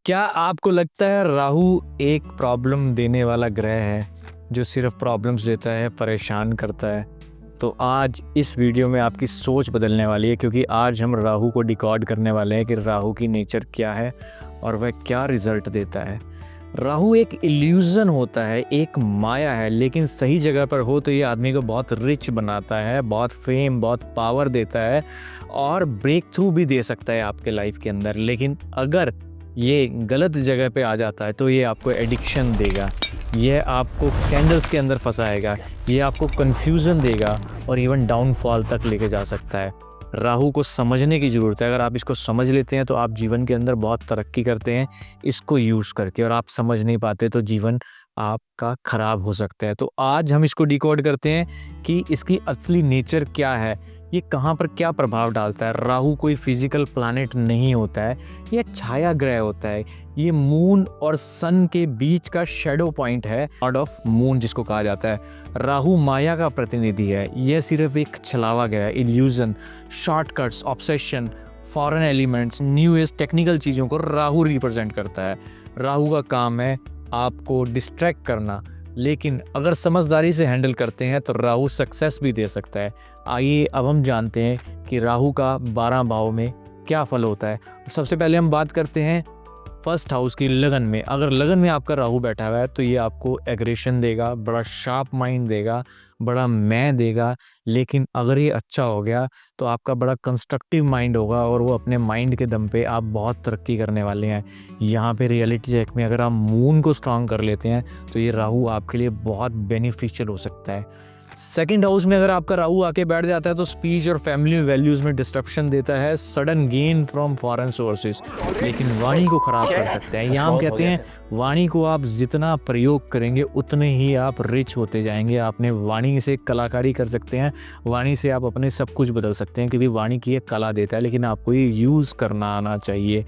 क्या आपको लगता है राहु एक प्रॉब्लम देने वाला ग्रह है जो सिर्फ प्रॉब्लम्स देता है, परेशान करता है? तो आज इस वीडियो में आपकी सोच बदलने वाली है, क्योंकि आज हम राहु को डिकोड करने वाले हैं कि राहु की नेचर क्या है और वह क्या रिजल्ट देता है। राहु एक इल्यूज़न होता है, एक माया है, लेकिन सही जगह पर हो तो ये आदमी को बहुत रिच बनाता है, बहुत फेम, बहुत पावर देता है और ब्रेक थ्रू भी दे सकता है आपके लाइफ के अंदर। लेकिन अगर ये गलत जगह पे आ जाता है तो ये आपको एडिक्शन देगा, ये आपको स्कैंडल्स के अंदर फंसाएगा, ये आपको कन्फ्यूज़न देगा और इवन डाउनफॉल तक लेके जा सकता है। राहु को समझने की ज़रूरत है। अगर आप इसको समझ लेते हैं तो आप जीवन के अंदर बहुत तरक्की करते हैं इसको यूज़ करके, और आप समझ नहीं पाते तो जीवन आपका ख़राब हो सकता है। तो आज हम इसको डिकोड करते हैं कि इसकी असली नेचर क्या है, ये कहाँ पर क्या प्रभाव डालता है। राहु कोई फिजिकल प्लैनेट नहीं होता है, ये छाया ग्रह होता है। ये मून और सन के बीच का शेडो पॉइंट है, गॉड ऑफ मून जिसको कहा जाता है। राहु माया का प्रतिनिधि है, यह सिर्फ एक छलावा ग्रह, illusion, shortcuts, obsession, foreign elements, new age technical चीज़ों को राहु रिप्रेजेंट करता है। राहु का काम है आपको डिस्ट्रैक्ट करना, लेकिन अगर समझदारी से हैंडल करते हैं तो राहु सक्सेस भी दे सकता है। आइए अब हम जानते हैं कि राहु का 12 भाव में क्या फल होता है। सबसे पहले हम बात करते हैं फर्स्ट हाउस की, लगन में। अगर लगन में आपका राहु बैठा हुआ है तो ये आपको एग्रेशन देगा, बड़ा शार्प माइंड देगा, बड़ा मैं देगा। लेकिन अगर ये अच्छा हो गया तो आपका बड़ा कंस्ट्रक्टिव माइंड होगा और वो अपने माइंड के दम पे आप बहुत तरक्की करने वाले हैं। यहाँ पे रियलिटी चेक में अगर आप मून को स्ट्रांग कर लेते हैं तो ये राहु आपके लिए बहुत बेनिफिशियल हो सकता है। सेकंड हाउस में अगर आपका राहु आके बैठ जाता है तो स्पीच और फैमिली वैल्यूज़ में डिस्ट्रप्शन देता है, sudden gain from foreign sources, लेकिन वाणी को ख़राब कर सकता है। यहाँ हम कहते हैं वाणी को आप जितना प्रयोग करेंगे उतने ही आप रिच होते जाएंगे। आपने वाणी से कलाकारी कर सकते हैं, वाणी से आप अपने सब कुछ बदल सकते हैं, क्योंकि वाणी की एक कला देता है, लेकिन आपको ये यूज़ करना आना चाहिए।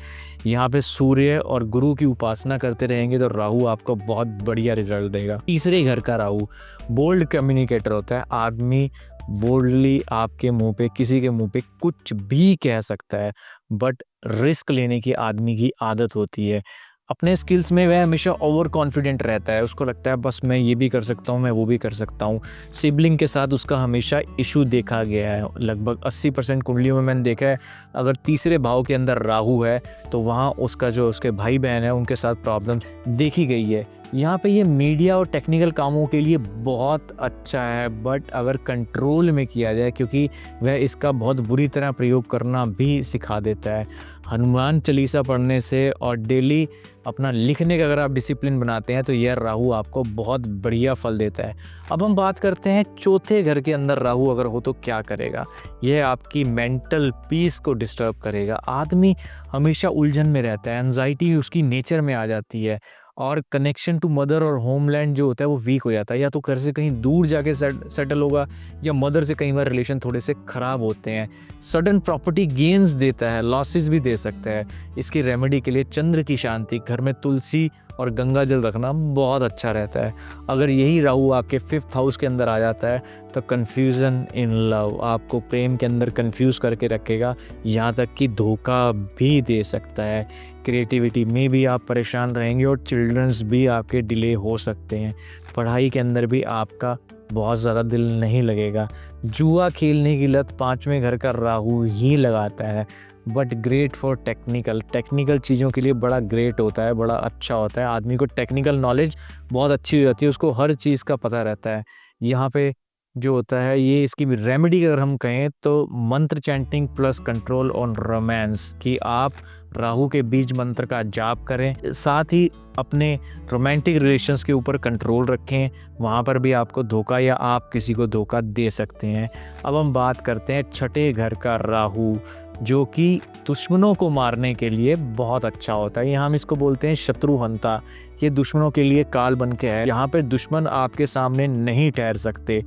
यहाँ पे सूर्य और गुरु की उपासना करते रहेंगे तो राहु आपको बहुत बढ़िया रिजल्ट देगा। तीसरे घर का राहु बोल्ड कम्युनिकेटर होता है। आदमी बोल्डली आपके मुंह पे, किसी के मुंह पे कुछ भी कह सकता है, बट रिस्क लेने की आदमी की आदत होती है। अपने स्किल्स में वह हमेशा ओवर कॉन्फिडेंट रहता है, उसको लगता है बस मैं ये भी कर सकता हूँ, मैं वो भी कर सकता हूँ। सिबलिंग के साथ उसका हमेशा इशू देखा गया है। लगभग 80% कुंडलियों में मैंने देखा है, अगर तीसरे भाव के अंदर राहु है तो वहाँ उसका जो उसके भाई बहन है उनके साथ प्रॉब्लम देखी गई है। यहाँ पे ये मीडिया और टेक्निकल कामों के लिए बहुत अच्छा है, बट अगर कंट्रोल में किया जाए, क्योंकि वह इसका बहुत बुरी तरह प्रयोग करना भी सिखा देता है। हनुमान चालीसा पढ़ने से और डेली अपना लिखने का अगर आप डिसिप्लिन बनाते हैं तो यह राहु आपको बहुत बढ़िया फल देता है। अब हम बात करते हैं चौथे घर के अंदर राहु अगर हो तो क्या करेगा। यह आपकी मेंटल पीस को डिस्टर्ब करेगा। आदमी हमेशा उलझन में रहता है, एंजाइटी उसकी नेचर में आ जाती है और कनेक्शन टू मदर और होमलैंड जो होता है वो वीक हो जाता है। या तो घर से कहीं दूर जाके सेटल होगा, या मदर से कई बार रिलेशन थोड़े से ख़राब होते हैं। सडन प्रॉपर्टी गेन्स देता है, लॉसेस भी दे सकता है। इसकी रेमेडी के लिए चंद्र की शांति, घर में तुलसी और गंगा जल रखना बहुत अच्छा रहता है। अगर यही राहु आपके 5th हाउस के अंदर आ जाता है तो कन्फ्यूज़न इन लव, आपको प्रेम के अंदर कन्फ्यूज़ करके रखेगा, यहाँ तक कि धोखा भी दे सकता है। क्रिएटिविटी में भी आप परेशान रहेंगे और चिल्ड्रंस भी आपके डिले हो सकते हैं। पढ़ाई के अंदर भी आपका बहुत ज़्यादा दिल नहीं लगेगा। जुआ खेलने की लत 5वें घर का राहु ही लगाता है, बट ग्रेट फॉर टेक्निकल चीज़ों के लिए बड़ा ग्रेट होता है, बड़ा अच्छा होता है। आदमी को टेक्निकल नॉलेज बहुत अच्छी हो जाती है, उसको हर चीज़ का पता रहता है। यहाँ पे जो होता है ये इसकी रेमेडी अगर हम कहें तो मंत्र chanting plus control on romance, कि आप राहु के बीज मंत्र का जाप करें, साथ ही अपने रोमांटिक रिलेशंस के ऊपर कंट्रोल रखें। वहाँ पर भी आपको धोखा या आप किसी को धोखा दे सकते हैं। अब हम बात करते हैं छठे घर का राहु, जो कि दुश्मनों को मारने के लिए बहुत अच्छा होता है। यहाँ हम इसको बोलते हैं शत्रुहंता। ये दुश्मनों के लिए काल बन के है। यहाँ पे दुश्मन आपके सामने नहीं ठहर सकते,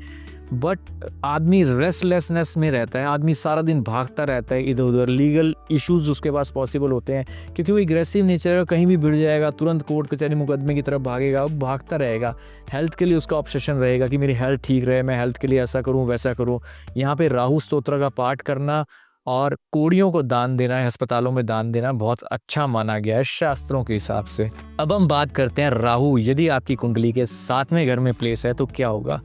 बट आदमी रेस्टलेसनेस में रहता है। आदमी सारा दिन भागता रहता है इधर उधर। लीगल इश्यूज उसके पास पॉसिबल होते हैं, क्योंकि वो एग्रेसिव नेचर है, कहीं भी भिड़ जाएगा तुरंत कोर्ट कचहरी मुकदमे की तरफ भागेगा, भागता रहेगा। हेल्थ के लिए उसका ऑब्सेशन रहेगा कि मेरी हेल्थ ठीक रहे, मैं हेल्थ के लिए ऐसा करूं वैसा करूं। यहाँ पे राहु स्तोत्र का पाठ करना और कोड़ियों को दान देना है, अस्पतालों में दान देना बहुत अच्छा माना गया है शास्त्रों के हिसाब से। अब हम बात करते हैं राहु यदि आपकी कुंडली के 7वें घर में प्लेस है तो क्या होगा।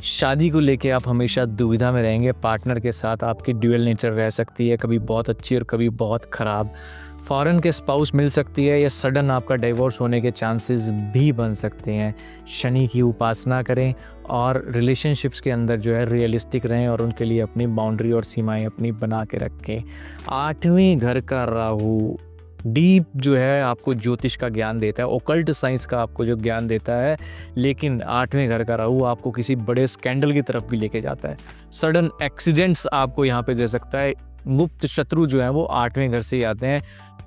शादी को लेके आप हमेशा दुविधा में रहेंगे, पार्टनर के साथ आपकी ड्यूअल नेचर रह सकती है, कभी बहुत अच्छी और कभी बहुत ख़राब। फॉरेन के स्पाउस मिल सकती है या सडन आपका डिवोर्स होने के चांसेस भी बन सकते हैं। शनि की उपासना करें और रिलेशनशिप्स के अंदर जो है रियलिस्टिक रहें और उनके लिए अपनी बाउंड्री और सीमाएं अपनी बना के रखें। 8वें घर का राहु डीप जो है आपको ज्योतिष का ज्ञान देता है, ओकल्ट साइंस का आपको जो ज्ञान देता है, लेकिन 8वें घर का राहु आपको किसी बड़े स्कैंडल की तरफ भी लेके जाता है। सडन एक्सीडेंट्स आपको यहाँ पे दे सकता है। गुप्त शत्रु जो है वो 8वें घर से ही आते हैं।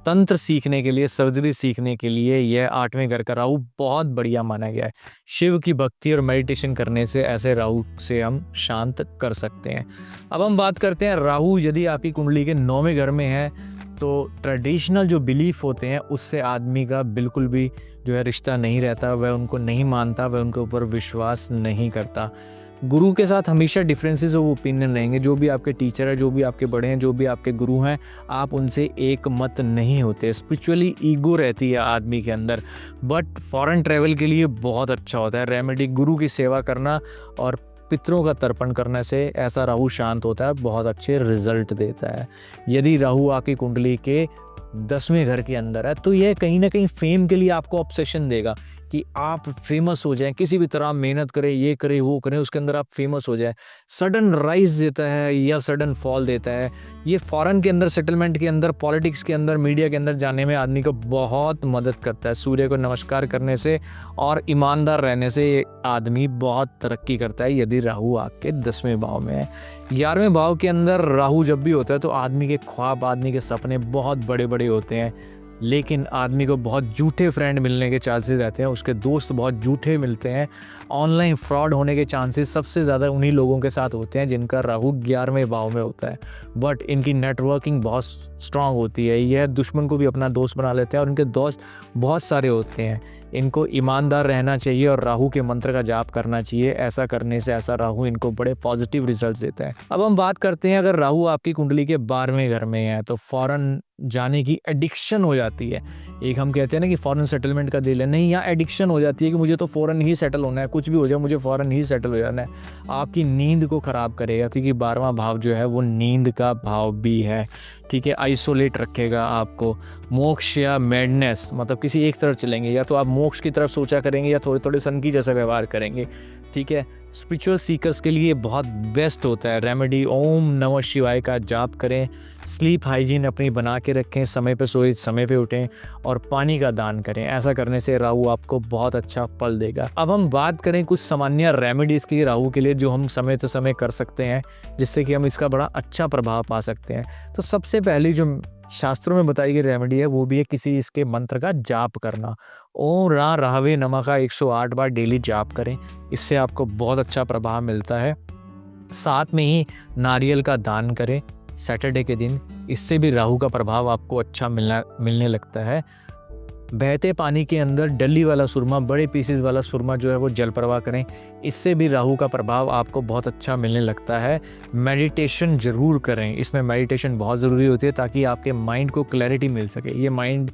तंत्र सीखने के लिए, सर्जरी सीखने के लिए यह 8वें घर का राहु बहुत बढ़िया माना गया है। शिव की भक्ति और मेडिटेशन करने से ऐसे राहु से हम शांत कर सकते हैं। अब हम बात करते हैं राहु यदि आपकी कुंडली के 9वें घर में है तो ट्रेडिशनल जो बिलीफ होते हैं उससे आदमी का बिल्कुल भी जो है रिश्ता नहीं रहता, वह उनको नहीं मानता, वह उनके ऊपर विश्वास नहीं करता। गुरु के साथ हमेशा डिफरेंसेस ऑफ ओपिनियन रहेंगे। जो भी आपके टीचर है, जो भी आपके बड़े हैं, जो भी आपके गुरु हैं, आप उनसे एक मत नहीं होते। स्पिरिचुअली ईगो रहती है आदमी के अंदर, बट फॉरेन ट्रैवल के लिए बहुत अच्छा होता है रेमेडी। गुरु की सेवा करना और पितरों का तर्पण करने से ऐसा राहु शांत होता है, बहुत अच्छे रिजल्ट देता है। यदि राहु आपकी कुंडली के 10वें घर के अंदर है तो यह कहीं ना कहीं फेम के लिए आपको ऑब्सेशन देगा कि आप फेमस हो जाएं, किसी भी तरह मेहनत करें, ये करें वो करें, उसके अंदर आप फेमस हो जाएं। सडन राइज देता है या सडन फॉल देता है। ये फॉरेन के अंदर, सेटलमेंट के अंदर, पॉलिटिक्स के अंदर, मीडिया के अंदर जाने में आदमी को बहुत मदद करता है। सूर्य को नमस्कार करने से और ईमानदार रहने से ये आदमी बहुत तरक्की करता है यदि राहु आपके 10वें भाव में है। 11वें भाव के अंदर राहु जब भी होता है तो आदमी के ख्वाब, आदमी के सपने बहुत बड़े बड़े होते हैं, लेकिन आदमी को बहुत झूठे फ्रेंड मिलने के चांसेस रहते हैं, उसके दोस्त बहुत झूठे मिलते हैं। ऑनलाइन फ्रॉड होने के चांसेस सबसे ज़्यादा उन्हीं लोगों के साथ होते हैं जिनका राहु 11वें भाव में होता है। बट इनकी नेटवर्किंग बहुत स्ट्रांग होती है, यह दुश्मन को भी अपना दोस्त बना लेते हैं और इनके दोस्त बहुत सारे होते हैं। इनको ईमानदार रहना चाहिए और राहु के मंत्र का जाप करना चाहिए। ऐसा करने से ऐसा राहु इनको बड़े पॉजिटिव रिजल्ट्स देता है। अब हम बात करते हैं अगर राहु आपकी कुंडली के 12वें घर में है तो फॉरेन जाने की एडिक्शन हो जाती है। एक हम कहते हैं ना कि फॉरेन सेटलमेंट का दिल है, नहीं, यहाँ एडिक्शन हो जाती है कि मुझे तो फॉरेन ही सेटल होना है, कुछ भी हो जाए मुझे फॉरेन ही सेटल हो जाना है। आपकी नींद को ख़राब करेगा क्योंकि 12वां भाव जो है वो नींद का भाव भी है, ठीक है। आइसोलेट रखेगा आपको। मोक्ष या मैडनेस, मतलब किसी एक तरफ चलेंगे, या तो आप मोक्ष की तरफ सोचा करेंगे या थोड़े थोड़े सन की जैसा व्यवहार करेंगे, ठीक है। स्पिरिचुअल सीकर्स के लिए बहुत बेस्ट होता है रेमेडी। ओम नमः शिवाय का जाप करें, स्लीप हाइजीन अपनी बना के रखें, समय पे सोएं, समय पे उठें और पानी का दान करें। ऐसा करने से राहु आपको बहुत अच्छा फल देगा। अब हम बात करें कुछ सामान्य रेमेडीज़ की राहु के लिए जो हम समय तो समय कर सकते हैं जिससे कि हम इसका बड़ा अच्छा प्रभाव पा सकते हैं। तो सबसे पहली जो शास्त्रों में बताई गई रेमेडी है वो भी है किसी इसके मंत्र का जाप करना। ओम रा राहवे नमः का 108 बार डेली जाप करें, इससे आपको बहुत अच्छा प्रभाव मिलता है। साथ में ही नारियल का दान करें सैटरडे के दिन, इससे भी राहु का प्रभाव आपको अच्छा मिलने लगता है। बहते पानी के अंदर डली वाला सुरमा, बड़े पीसेस वाला सुरमा जो है वो जल प्रवाह करें, इससे भी राहु का प्रभाव आपको बहुत अच्छा मिलने लगता है। मेडिटेशन ज़रूर करें, इसमें मेडिटेशन बहुत ज़रूरी होती है ताकि आपके माइंड को क्लैरिटी मिल सके। ये माइंड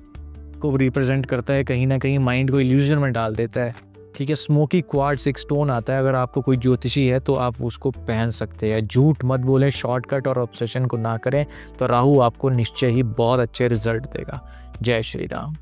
को रिप्रेजेंट करता है, कहीं ना कहीं माइंड को इल्यूजन में डाल देता है, ठीक है। स्मोकी क्वार्ट्ज एक स्टोन आता है, अगर आपको कोई ज्योतिषी है तो आप उसको पहन सकते हैं। झूठ मत बोलें, शॉर्टकट और ऑब्सेशन को ना करें, तो राहु आपको निश्चय ही बहुत अच्छे रिजल्ट देगा। जय श्री राम।